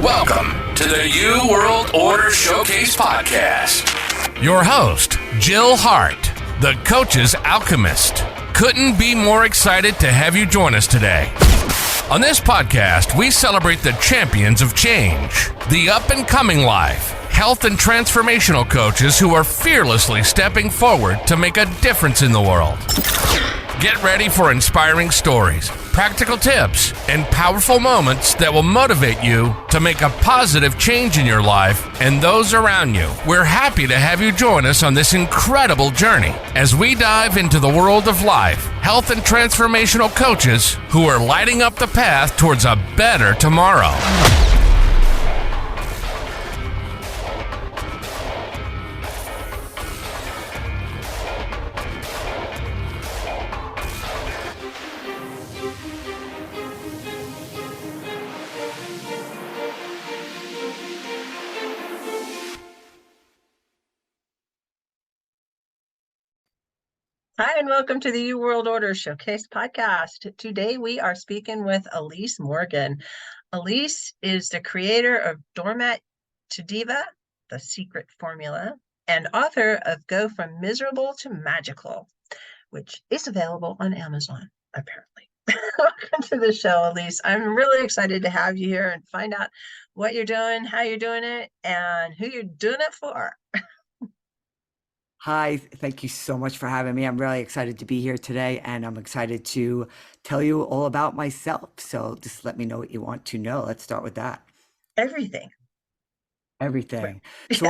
Welcome to the New World Order Showcase Podcast. Your host, Jill Hart, the Coach's Alchemist. Couldn't be more excited to have you join us today. On this podcast, we celebrate the champions of change, the up-and-coming life, health and transformational coaches who are fearlessly stepping forward to make a difference in the world. Get ready for inspiring stories, practical tips, and powerful moments that will motivate you to make a positive change in your life and those around you. We're happy to have you join us on this incredible journey as we dive into the world of life, health, and transformational coaches who are lighting up the path towards a better tomorrow. Hi, and welcome to the New World Order Showcase Podcast. Today we are speaking with Elise Morgan. Elise is the creator of Doormat to Diva, The Secret Formula, and author of Go From Miserable to Magical, which is available on Amazon, apparently. Welcome to the show, Elise. I'm really excited to have you here and find out what you're doing, how you're doing it, and who you're doing it for. Hi, thank you so much for having me. I'm really excited to be here today, and I'm excited to tell you all about myself. So just let me know what you want to know. Let's start with that. Everything. Everything. So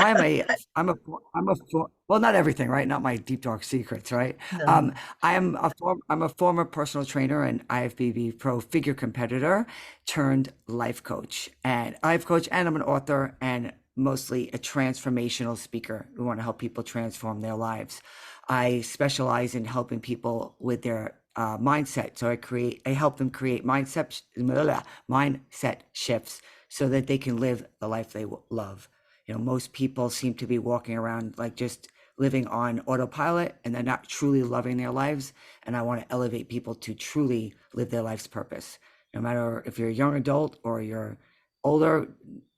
well, not everything, right? Not my deep dark secrets, right? No. I'm a former personal trainer and IFBB pro figure competitor turned life coach, and I'm an author and mostly a transformational speaker. We want to help people transform their lives. I specialize in helping people with their mindset. So I help them create mindset shifts so that they can live the life they love. You know, most people seem to be walking around like just living on autopilot, and they're not truly loving their lives. And I want to elevate people to truly live their life's purpose. No matter if you're a young adult or you're older,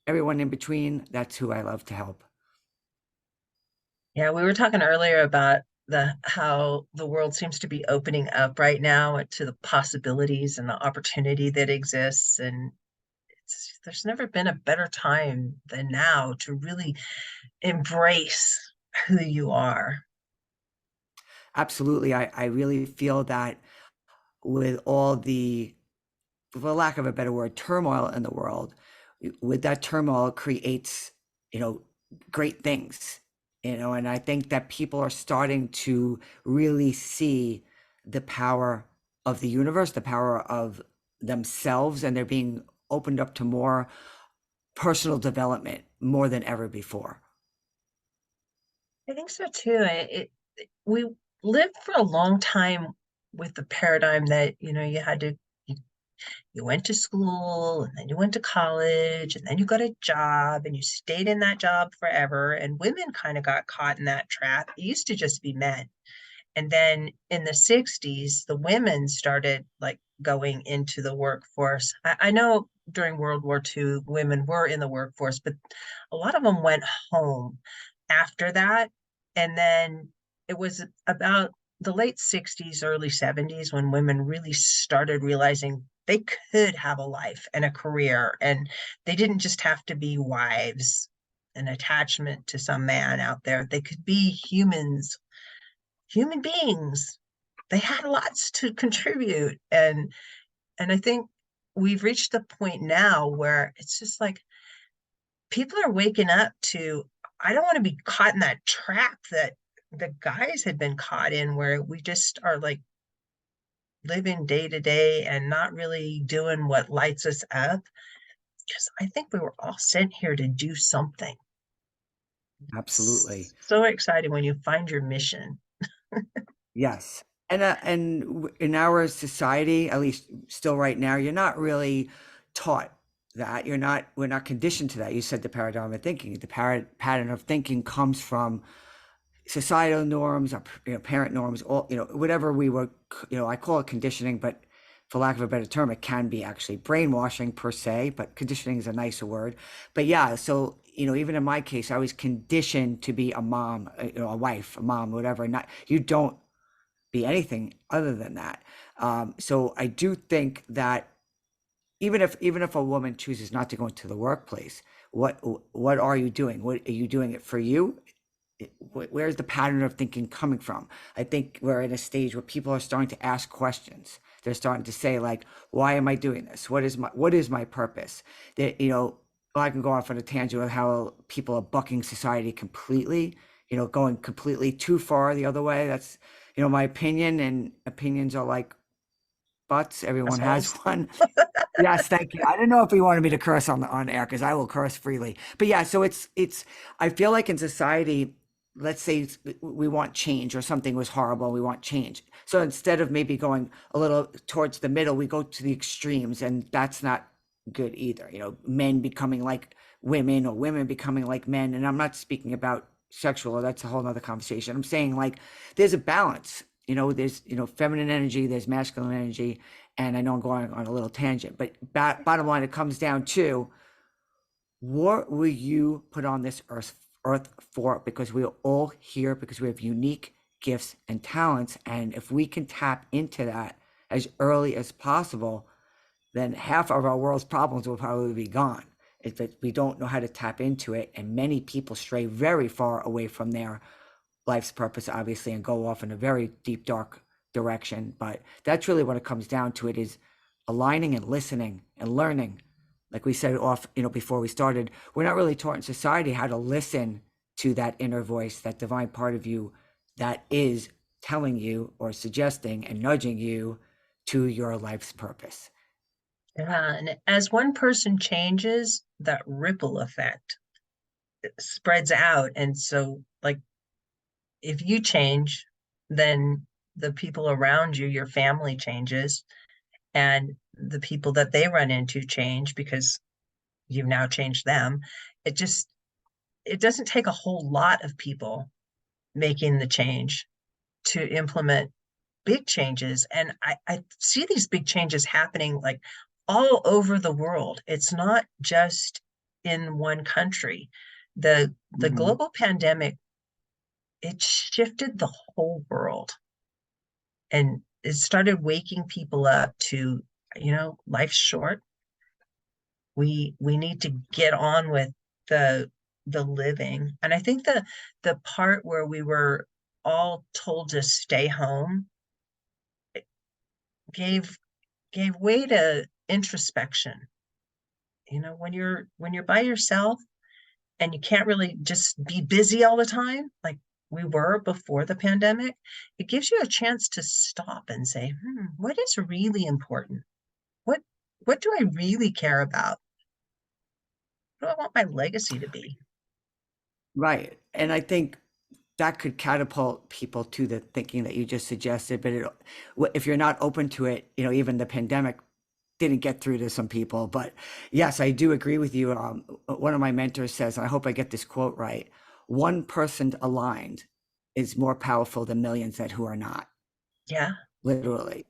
everyone in between, that's who I love to help. Yeah, we were talking earlier about how the world seems to be opening up right now to the possibilities and the opportunity that exists. And there's never been a better time than now to really embrace who you are. Absolutely. I really feel that with all the, for lack of a better word, turmoil in the world, with that turmoil creates, great things, and I think that people are starting to really see the power of the universe, the power of themselves, and they're being opened up to more personal development more than ever before. I think so too. We lived for a long time with the paradigm that, you had to you went to school and then you went to college and then you got a job and you stayed in that job forever. And women kind of got caught in that trap. It used to just be men. And then in the 60s, the women started like going into the workforce. I know during World War II, women were in the workforce, but a lot of them went home after that. And then it was about the late 60s, early 70s when women really started realizing they could have a life and a career, and they didn't just have to be wives, an attachment to some man out there. They could be human beings. They had lots to contribute. And I think we've reached the point now where it's just like people are waking up to, I don't want to be caught in that trap that the guys had been caught in, where we just are like living day to day and not really doing what lights us up. Because I think we were all sent here to do something. Absolutely. So exciting when you find your mission. Yes. And in our society, at least still right now, you're not really taught that. We're not conditioned to that. You said the paradigm of thinking. The pattern of thinking comes from societal norms, parent norms, all, whatever we were, I call it conditioning, but for lack of a better term, it can be actually brainwashing per se, but conditioning is a nicer word. But yeah, so even in my case, I was conditioned to be a mom, a wife, a mom, whatever. Not you don't be anything other than that. So I do think that even if a woman chooses not to go into the workplace, what are you doing? What are you doing it for you? Where's the pattern of thinking coming from? I think we're in a stage where people are starting to ask questions. They're starting to say like, why am I doing this? What is my purpose? That I can go off on a tangent with how people are bucking society completely, going completely too far the other way. That's my opinion, and opinions are like butts. Everyone has Assholes. one. Yes, thank you. I didn't know if you wanted me to curse on air, because I will curse freely. But yeah, so it's. I feel like in society, let's say we want change, or something was horrible, we want change. So instead of maybe going a little towards the middle, we go to the extremes, and that's not good either. Men becoming like women, or women becoming like men. And I'm not speaking about sexual. That's a whole nother conversation. I'm saying like there's a balance. There's feminine energy, there's masculine energy, and I know I'm going on a little tangent, but bottom line, it comes down to, what were you put on this earth for? Because we're all here because we have unique gifts and talents, and if we can tap into that as early as possible, then half of our world's problems will probably be gone. It's that we don't know how to tap into it, and many people stray very far away from their life's purpose, obviously, and go off in a very deep, dark direction. But that's really what it comes down to. It is aligning and listening and learning. Like we said before we started, we're not really taught in society how to listen to that inner voice, that divine part of you that is telling you or suggesting and nudging you to your life's purpose. Yeah, and as one person changes, that ripple effect spreads out. And so, like, if you change, then the people around you, your family changes, and the people that they run into change because you've now changed them. It doesn't take a whole lot of people making the change to implement big changes. And I see these big changes happening like all over the world. It's not just in one country. The Mm-hmm. global pandemic, it shifted the whole world, and it started waking people up to, life's short. We need to get on with the the living. And I think the part where we were all told to stay home gave gave way to introspection. When you're by yourself and you can't really just be busy all the time, like we were before the pandemic, it gives you a chance to stop and say, what is really important? What what do I really care about? What do I want my legacy to be? Right. And I think that could catapult people to the thinking that you just suggested. But if you're not open to it, even the pandemic didn't get through to some people. But yes, I do agree with you. One of my mentors says, and I hope I get this quote right: one person aligned is more powerful than millions that who are not, Yeah. literally.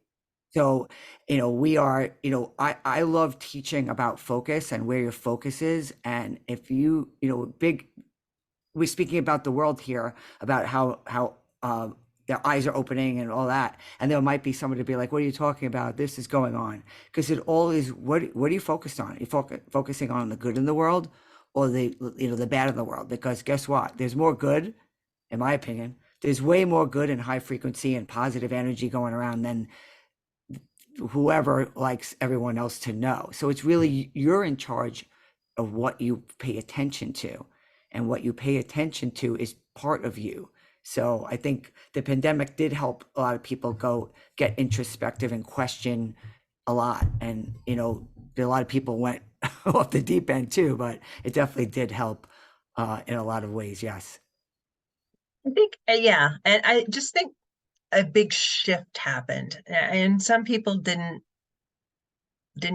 So, we are, I love teaching about focus and where your focus is. And if we're speaking about the world here, about how their eyes are opening and all that, and there might be somebody to be like, "What are you talking about? This is going on," because it all is what are you focused on? Are you focusing on the good in the world, or the bad in the world? Because guess what? There's more good, in my opinion. There's way more good and high frequency and positive energy going around than whoever likes everyone else to know. So it's really, you're in charge of what you pay attention to, and what you pay attention to is part of you. So I think the pandemic did help a lot of people go get introspective and question a lot. And, a lot of people went off the deep end too, but it definitely did help in a lot of ways. Yes. I think, yeah. And I just think a big shift happened, and some people didn't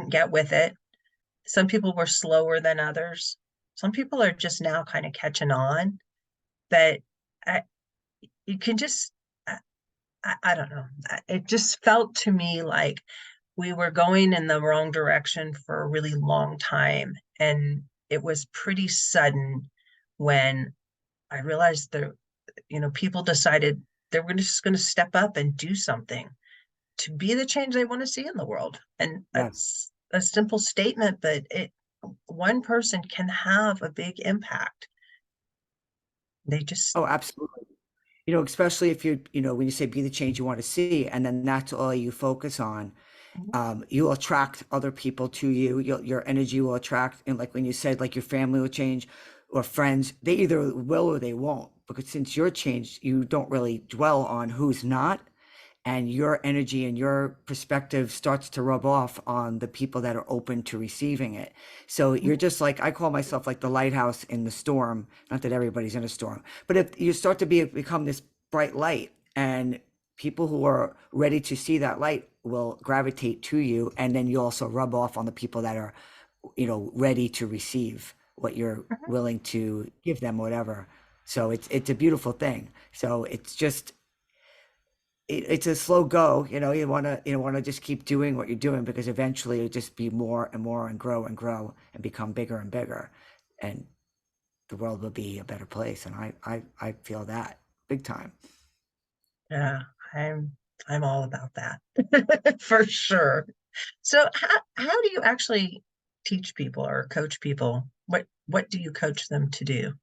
get with it. Some people were slower than others. Some people are just now kind of catching on. But I, you can just, I don't know. It just felt to me like we were going in the wrong direction for a really long time. And it was pretty sudden when I realized that, people decided they were just going to step up and do something to be the change they want to see in the world. And Yes. it's a simple statement, but one person can have a big impact. They just, Oh, absolutely. Especially if when you say be the change you want to see, and then that's all you focus on, you'll attract other people to you. Your energy will attract, and like when you said, like your family will change, or friends, they either will or they won't. Because since you're changed, you don't really dwell on who's not, and your energy and your perspective starts to rub off on the people that are open to receiving it. So you're just like, I call myself like the lighthouse in the storm. Not that everybody's in a storm, but if you start to become this bright light, and people who are ready to see that light will gravitate to you, and then you also rub off on the people that are ready to receive what you're willing to give them, whatever. So it's a beautiful thing. So it's just it's a slow go. You want to just keep doing what you're doing, because eventually it'll just be more and more, and grow and become bigger and bigger, and the world will be a better place. And I feel that big time. yeah, I'm all about that for sure. So how do you actually teach people or coach people? What do you coach them to do?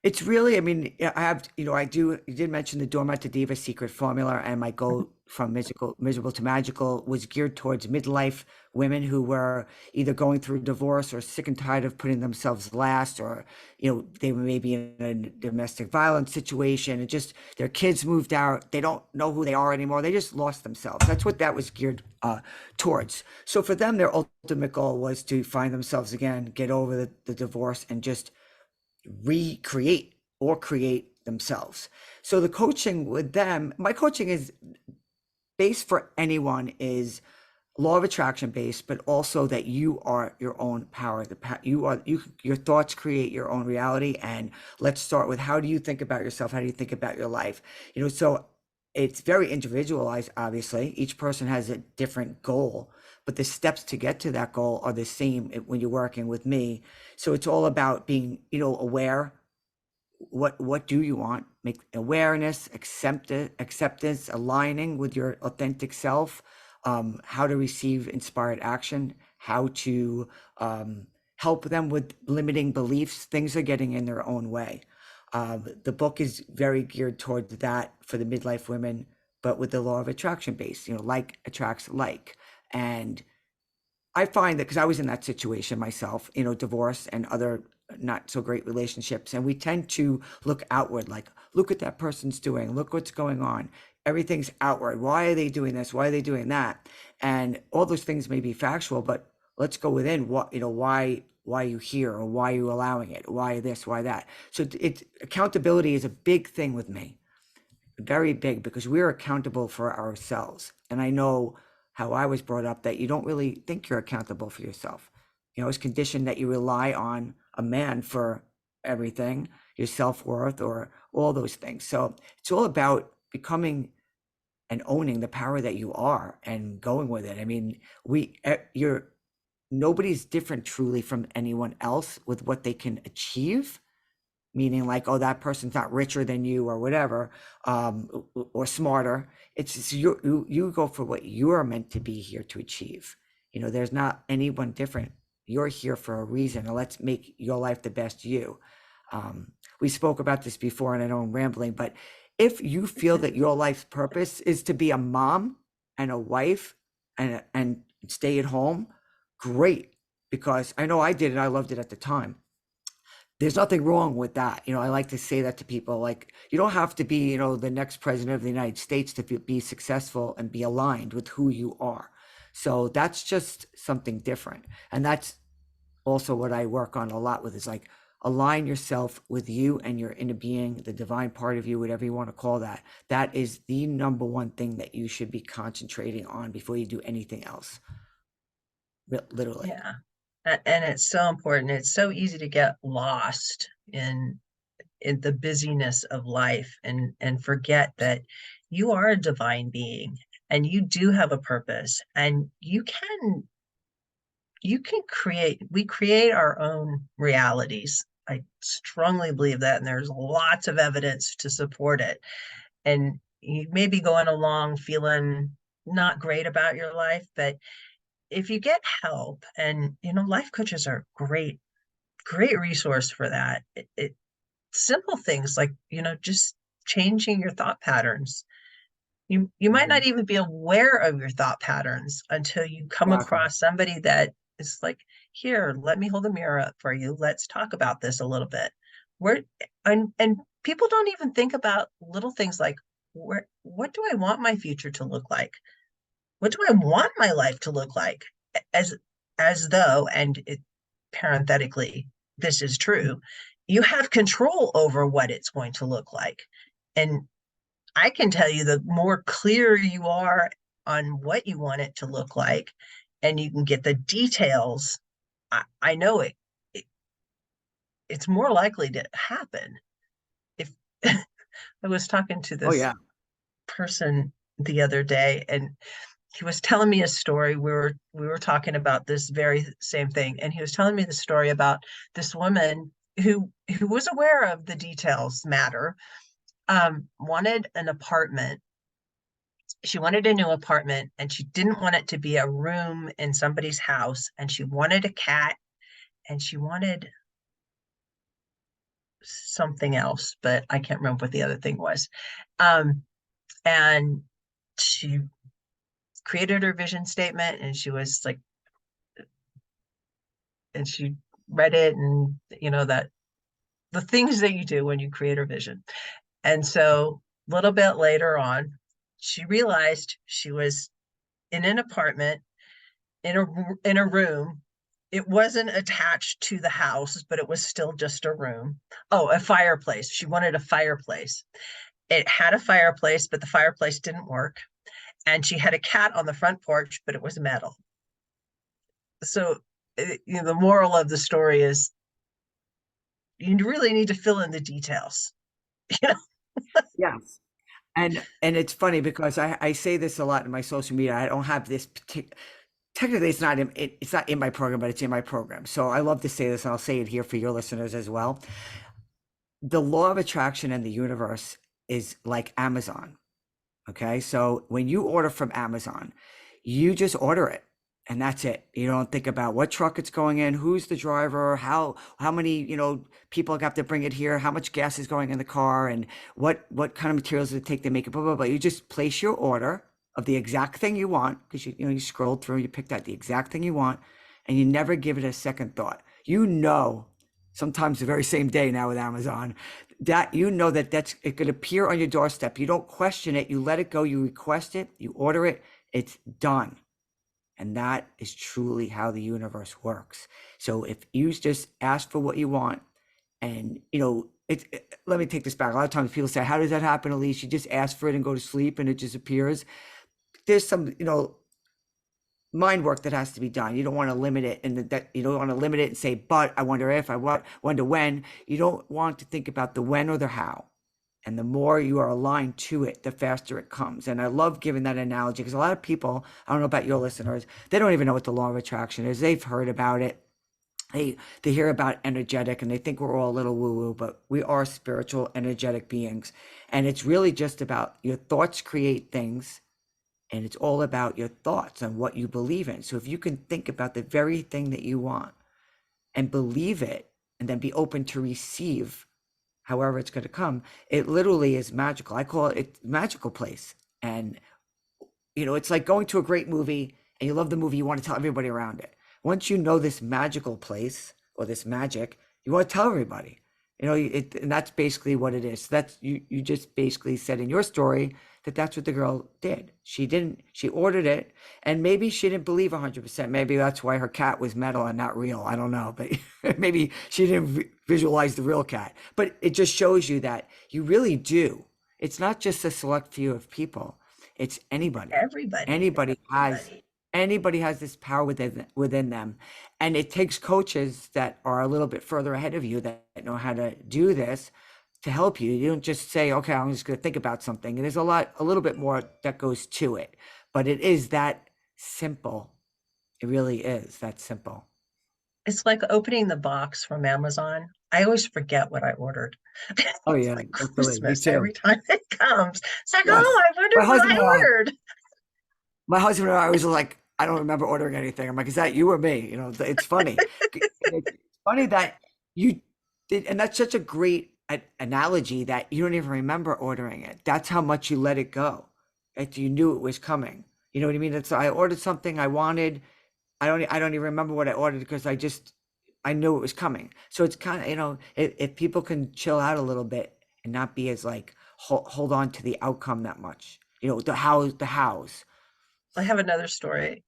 It's really, I mean, yeah, I have, you did mention the Dormant to Diva secret formula, and my goal from miserable to magical was geared towards midlife women who were either going through divorce, or sick and tired of putting themselves last, or, they were maybe in a domestic violence situation, and just their kids moved out. They don't know who they are anymore. They just lost themselves. That's what that was geared towards. So for them, their ultimate goal was to find themselves again, get over the divorce, and just recreate or create themselves. So the coaching with them, my coaching is based for anyone, is law of attraction based, but also that you are your own power. Your thoughts create your own reality. And let's start with, how do you think about yourself? How do you think about your life? So it's very individualized. Obviously, each person has a different goal, but the steps to get to that goal are the same when you're working with me. So it's all about being, aware. What do you want? Make awareness, acceptance, aligning with your authentic self. How to receive inspired action. How to help them with limiting beliefs. Things are getting in their own way. The book is very geared towards that for the midlife women, but with the law of attraction base. Like attracts like. And I find that, because I was in that situation myself, divorce and other not so great relationships, and we tend to look outward, like, look at that person's doing, look what's going on. Everything's outward. Why are they doing this? Why are they doing that? And all those things may be factual, but let's go within. Why are you here, or why are you allowing it? Why this? Why that? So accountability is a big thing with me, very big, because we're accountable for ourselves. And I know how I was brought up, that you don't really think you're accountable for yourself. It's conditioned that you rely on a man for everything, your self-worth, or all those things. So it's all about becoming and owning the power that you are, and going with it. I mean, nobody's different truly from anyone else with what they can achieve, meaning like, oh, that person's not richer than you, or whatever, or smarter. It's just you go for what you are meant to be here to achieve. There's not anyone different. You're here for a reason, and let's make your life the best you. We spoke about this before, and I know I'm rambling, but if you feel that your life's purpose is to be a mom and a wife and stay at home, great, because I know I did, and I loved it at the time. There's nothing wrong with that. I like to say that to people, like, you don't have to be, the next president of the United States to be successful and be aligned with who you are. So that's just something different. And that's also what I work on a lot with, is like, align yourself with you and your inner being, the divine part of you, whatever you want to call that. That is the number one thing that you should be concentrating on before you do anything else. Literally. Yeah. And it's so important. It's so easy to get lost in the busyness of life and forget that you are a divine being, and you do have a purpose, and we create our own realities. I strongly believe that, and there's lots of evidence to support it. And you may be going along feeling not great about your life, but if you get help, and life coaches are great resource for that. Simple things like, just changing your thought patterns. You might not even be aware of your thought patterns until you come Exactly. across somebody that is like, here, let me hold the mirror up for you. Let's talk about this a little bit. Where and people don't even think about little things like, what do I want my future to look like? What do I want my life to look like? As though, and it parenthetically, this is true, you have control over what it's going to look like. And I can tell you, the more clear you are on what you want it to look like, and you can get the details, I know it's more likely to happen. If I was talking to Oh this yeah. person the other day, and he was telling me a story. We were talking about this very same thing, and he was telling me the story about this woman who was aware of the details matter, wanted an apartment. She wanted a new apartment, and she didn't want it to be a room in somebody's house, and she wanted a cat, and she wanted something else, but I can't remember what the other thing was. And she created her vision statement, and she was like, and she read it, and that the things that you do when you create her vision. And so a little bit later on, she realized she was in an apartment, in a room. It wasn't attached to the house, but it was still just a room. Oh, a fireplace. She wanted a fireplace. It had a fireplace, but the fireplace didn't work. And she had a cat on the front porch, but it was metal. So, the moral of the story is, you really need to fill in the details. You know? Yes. And it's funny because I say this a lot in my social media. I don't have this technically it's not in my program, but it's in my program. So I love to say this, and I'll say it here for your listeners as well. The law of attraction in the universe is like Amazon. Okay. So when you order from Amazon, you just order it, and that's it. You don't think about what truck it's going in, who's the driver, how many, people have to bring it here, how much gas is going in the car, and what kind of materials does it take to make it, blah, blah, blah. You just place your order of the exact thing you want, because you scroll through, you picked out the exact thing you want, and you never give it a second thought. Sometimes the very same day now with Amazon, that that's it could appear on your doorstep. You don't question it, you let it go, you request it, you order it, it's done. And that is truly how the universe works. So if you just ask for what you want, and let me take this back. A lot of times people say, how does that happen, Elise? You just ask for it and go to sleep and it just appears. There's some mind work that has to be done. You don't want to limit it, and that you don't want to limit it and say, but I wonder if, I wonder when. You don't want to think about the when or the how. And the more you are aligned to it, the faster it comes. And I love giving that analogy, because a lot of people, I don't know about your listeners, they don't even know what the law of attraction is. They've heard about it. They hear about energetic, and they think we're all a little woo-woo, but we are spiritual, energetic beings. And it's really just about your thoughts create things. And it's all about your thoughts and what you believe in. So if you can think about the very thing that you want and believe it, and then be open to receive however it's going to come, it literally is magical. I call it magical place. And, it's like going to a great movie, and you love the movie, you want to tell everybody around it. Once you know this magical place or this magic, you want to tell everybody. And that's basically what it is. That's you just basically said in your story that that's what the girl did. She ordered it, and maybe she didn't believe 100%. Maybe that's why her cat was metal and not real. I don't know, but maybe she didn't visualize the real cat. But it just shows you that you really do. It's not just a select few of people. It's anybody. Everybody. Anybody has this power within them. And it takes coaches that are a little bit further ahead of you that know how to do this to help you. You don't just say, okay, I'm just going to think about something. And there's a little bit more that goes to it. but it is that simple. It really is that simple. It's like opening the box from Amazon. I always forget what I ordered. Oh It's yeah, like definitely. Me Christmas too. every time it comes. It's like, oh, Yes. I wonder My what husband I and I, ordered. my husband and I was like, I don't remember ordering anything. I'm like, is that you or me? It's funny. It's funny that you did, and that's such a great analogy that you don't even remember ordering it. That's how much you let it go. That you knew it was coming. You know what I mean? It's I ordered something I wanted. I don't even remember what I ordered because I knew it was coming. So it's kind of, if people can chill out a little bit and not be as like hold on to the outcome that much. The hows. I have another story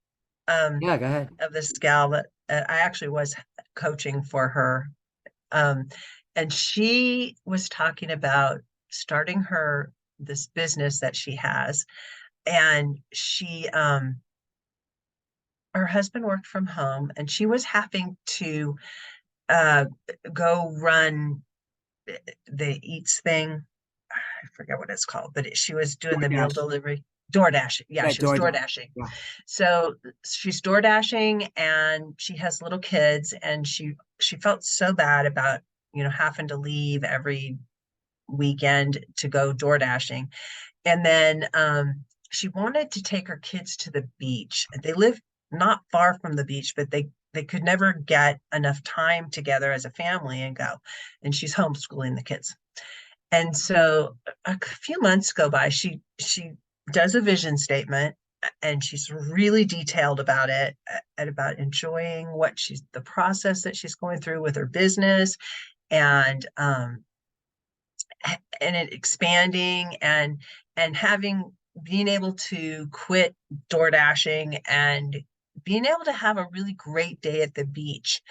um, Yeah, go ahead. of this gal that I actually was coaching for her. Um, and she was talking about starting this business that she has. And her husband worked from home and she was having to uh, go run the Eats thing. I forget what it's called, but she was doing the meal DoorDash. delivery. DoorDash. Yeah, Yeah, she was door DoorDash. dashing. Yeah. So she's door dashing and she has little kids and she felt so bad about, having to leave every weekend to go door dashing. And then she wanted to take her kids to the beach. They live not far from the beach, but they could never get enough time together as a family and go. And she's homeschooling the kids. And so a few months go by, she does a vision statement and she's really detailed about it and about enjoying the process that she's going through with her business and it expanding and having being able to quit door dashing and being able to have a really great day at the beach.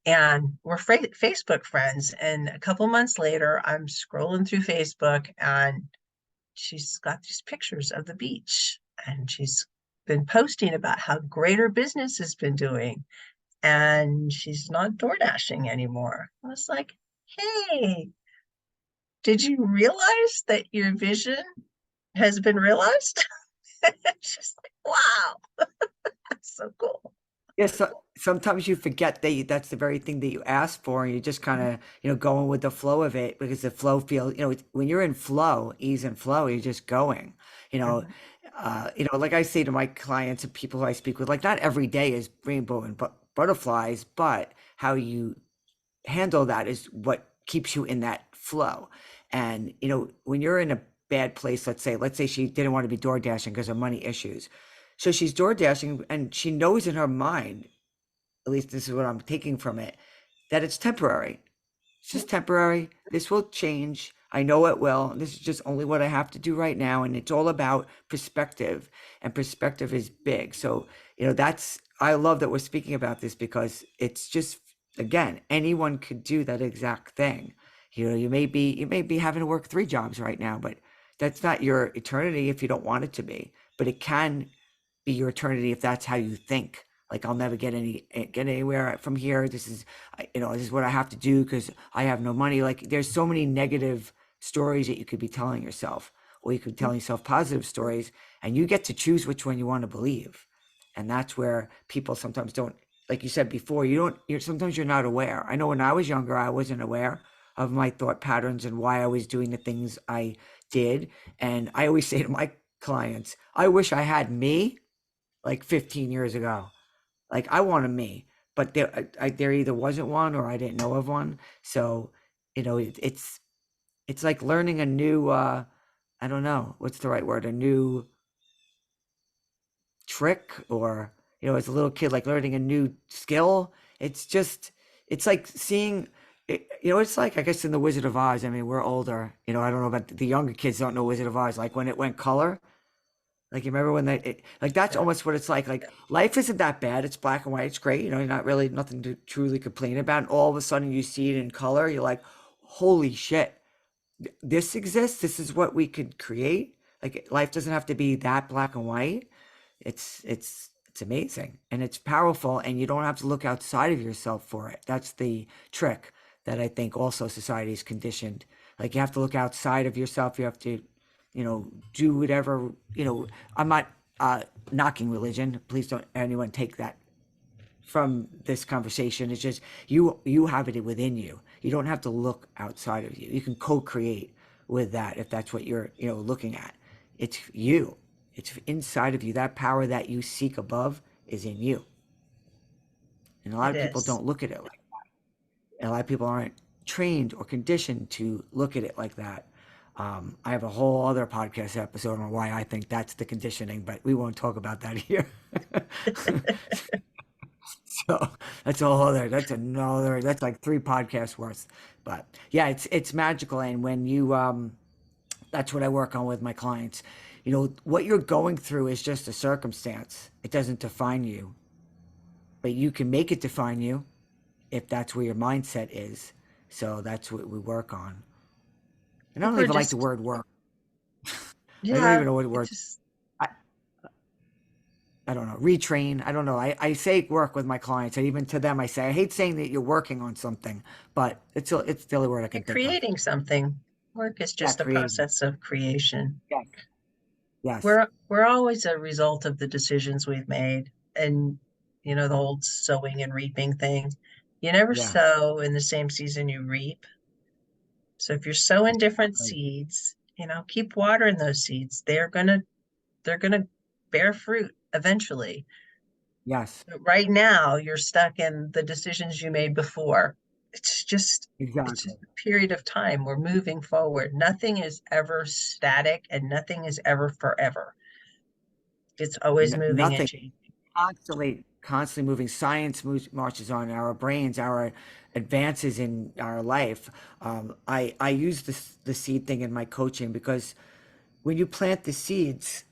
And we're Facebook friends. And a couple months later, I'm scrolling through Facebook and she's got these pictures of the beach and she's been posting about how great her business has been doing. And she's not door dashing anymore. I was like, hey, did you realize that your vision has been realized? It's just like, wow, that's so cool. Yeah, so sometimes you forget that that's the very thing that you asked for, and you're just kind of, going with the flow of it because the flow feels, when you're in flow, ease and flow, you're just going, you know, Mhm. like I say to my clients and people who I speak with, like not every day is rainbow and butterflies, but how you handle that is what keeps you in that flow. And, when you're in a bad place, let's say she didn't want to be door dashing because of money issues. So she's door dashing and she knows in her mind, at least this is what I'm taking from it, that it's temporary. It's just temporary. This will change. I know it will. This is just only what I have to do right now. And it's all about perspective, and perspective is big. So, I love that we're speaking about this because it's just, again, anyone could do that exact thing. You may be having to work 3 jobs right now, but that's not your eternity if you don't want it to be. But it can be your eternity if that's how you think. Like I'll never get anywhere from here. This is what I have to do because I have no money. Like there's so many negative stories that you could be telling yourself, or you could be telling yourself positive stories, and you get to choose which one you want to believe. And that's where people sometimes don't, like you said before, sometimes you're not aware. I know when I was younger, I wasn't aware of my thought patterns and why I was doing the things I did. And I always say to my clients, I wish I had me like 15 years ago. Like I wanted me, but there either wasn't one or I didn't know of one. So, it's like learning a new, I don't know, what's the right word? A new trick, or, as a little kid, like learning a new skill. It's like seeing, it's like, I guess in the Wizard of Oz, I mean, we're older, I don't know about the younger kids don't know Wizard of Oz. Like when it went color, like you remember when like that's Yeah. almost what it's like. Like life isn't that bad. It's black and white. It's great. You're not really nothing to truly complain about. And all of a sudden you see it in color. You're like, holy shit, this exists. This is what we could create. Like life doesn't have to be that black and white. It's amazing and it's powerful, and you don't have to look outside of yourself for it. That's the trick that I think also society is conditioned. Like you have to look outside of yourself. You have to, do whatever. I'm not knocking religion. Please don't anyone take that from this conversation. It's just you have it within you. You don't have to look outside of you. You can co-create with that if that's what you're looking at. It's you. It's inside of you. That power that you seek above is in you. And a lot It of people is. don't look at it like that. And a lot of people aren't trained or conditioned to look at it like that. I have a whole other podcast episode on why I think that's the conditioning, but we won't talk about that here. So that's a whole other, that's like 3 podcasts worth. But yeah, it's magical. And when you, that's what I work on with my clients. What you're going through is just a circumstance. It doesn't define you, but you can make it define you if that's where your mindset is. So that's what we work on. And I don't People are even like the just, word work. I don't yeah, even know what it word. just, I, I don't know. Retrain. I don't know. I say work with my clients, and even to them, I say I hate saying that you're working on something, but it's the only word I you're can think of. creating something. Work is Yeah, just a creating. process of creation. Yes. Yes. We're always a result of the decisions we've made. And the old sowing and reaping thing. You never Yeah. sow in the same season you reap. So if you're sowing different Exactly. seeds, keep watering those seeds. They're gonna bear fruit eventually. Yes. But right now, you're stuck in the decisions you made before. It's just Exactly. a period of time. We're moving forward. Nothing is ever static and nothing is ever forever. It's always moving and Nothing. changing. Constantly moving. Science marches on. Our brains, our advances in our life. I use the seed thing in my coaching because when you plant the seeds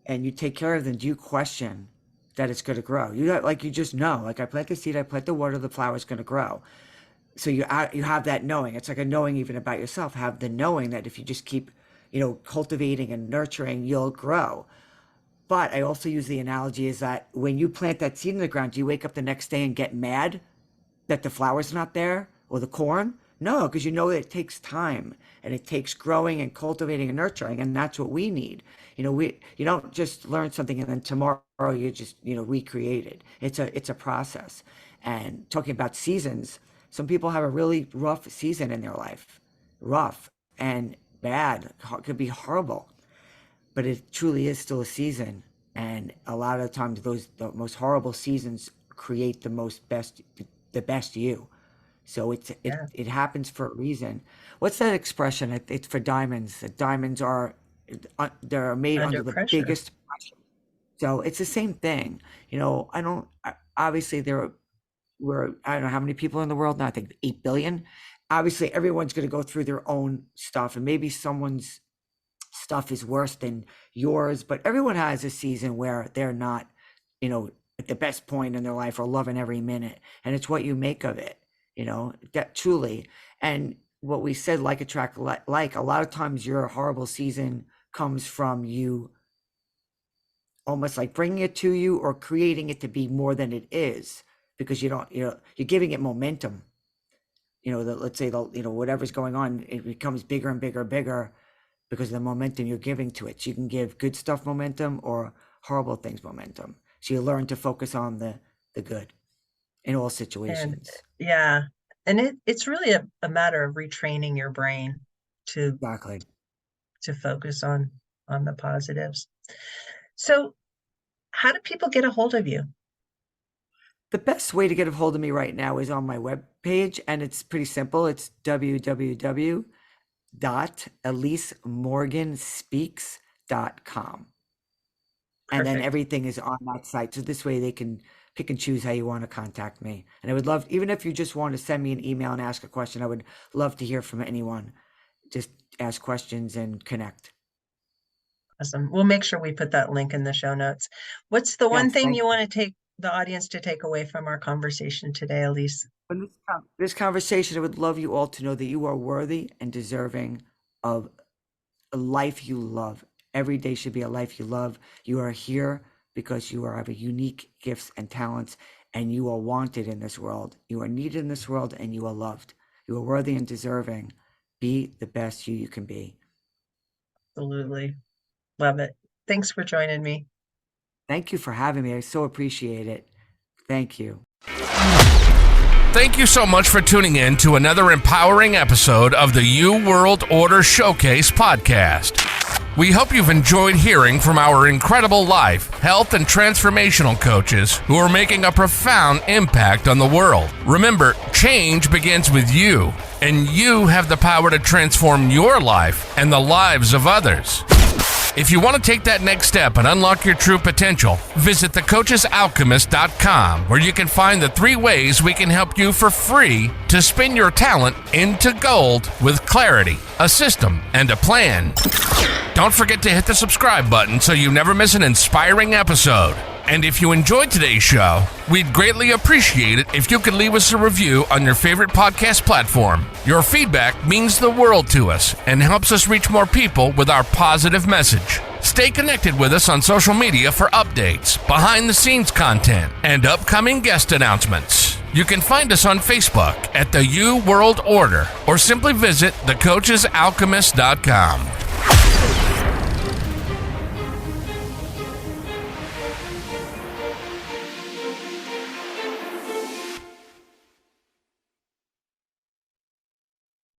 and you take care of them, do you question that it's going to grow? You just know. Like I plant the seed, I plant the water, the flower's going to grow. So you have that knowing. It's like a knowing even about yourself. Have the knowing that if you just keep, cultivating and nurturing, you'll grow. But I also use the analogy is that when you plant that seed in the ground, do you wake up the next day and get mad that the flower's not there or the corn? No, because you know that it takes time and it takes growing and cultivating and nurturing, and that's what we need. You don't just learn something and then tomorrow you just recreate it. It's a process. And talking about seasons, some people have a really rough season in their life, rough and bad, could be horrible, but it truly is still a season. And a lot of the times, the most horrible seasons create the best you. So Yeah, it happens for a reason. What's that expression? It's for diamonds. That diamonds are they're made under under the pressure. biggest pressure. So it's the same thing. I don't. Obviously, I don't know how many people in the world now. I think 8 billion. Obviously, everyone's going to go through their own stuff, and maybe someone's stuff is worse than yours, but everyone has a season where they're not, at the best point in their life or loving every minute. And it's what you make of it, that truly. And what we said, like attract like, a lot of times your horrible season comes from you almost like bringing it to you or creating it to be more than it is because you don't, you're giving it momentum. Let's say whatever's going on, it becomes bigger and bigger and bigger because of the momentum you're giving to it. So you can give good stuff momentum or horrible things momentum. So you learn to focus on the good in all And situations. yeah, and it's really a matter of retraining your brain to Exactly. to focus on the positives. So how do people get a hold of you? The best way to get a hold of me right now is on my webpage, and it's pretty simple. It's www.elisemorganspeaks.com. And then Perfect. everything is on that site. So this way they can pick and choose how you want to contact me. And I would love, even if you just want to send me an email and ask a question, I would love to hear from anyone. Just ask questions and connect. Awesome. We'll make sure we put that link in the show notes. What's the one Yes, thing thank you you. want to take the audience to take away from our conversation today, Elise? In this conversation, I would love you all to know that you are worthy and deserving of a life you love. Every day should be a life you love. You are here because you have a unique gifts and talents, and you are wanted in this world. You are needed in this world, and you are loved. You are worthy and deserving. Be the best you can be. Absolutely. Love it. Thanks for joining me. Thank you for having me. I so appreciate it. Thank you. Thank you so much for tuning in to another empowering episode of the You World Order Showcase podcast. We hope you've enjoyed hearing from our incredible life, health, and transformational coaches who are making a profound impact on the world. Remember, change begins with you, and you have the power to transform your life and the lives of others. If you want to take that next step and unlock your true potential, visit thecoachesalchemist.com, where you can find the 3 ways we can help you for free to spin your talent into gold with clarity, a system, and a plan. Don't forget to hit the subscribe button so you never miss an inspiring episode. And if you enjoyed today's show, we'd greatly appreciate it if you could leave us a review on your favorite podcast platform. Your feedback means the world to us and helps us reach more people with our positive message. Stay connected with us on social media for updates, behind-the-scenes content, and upcoming guest announcements. You can find us on Facebook at the You World Order or simply visit thecoachesalchemist.com.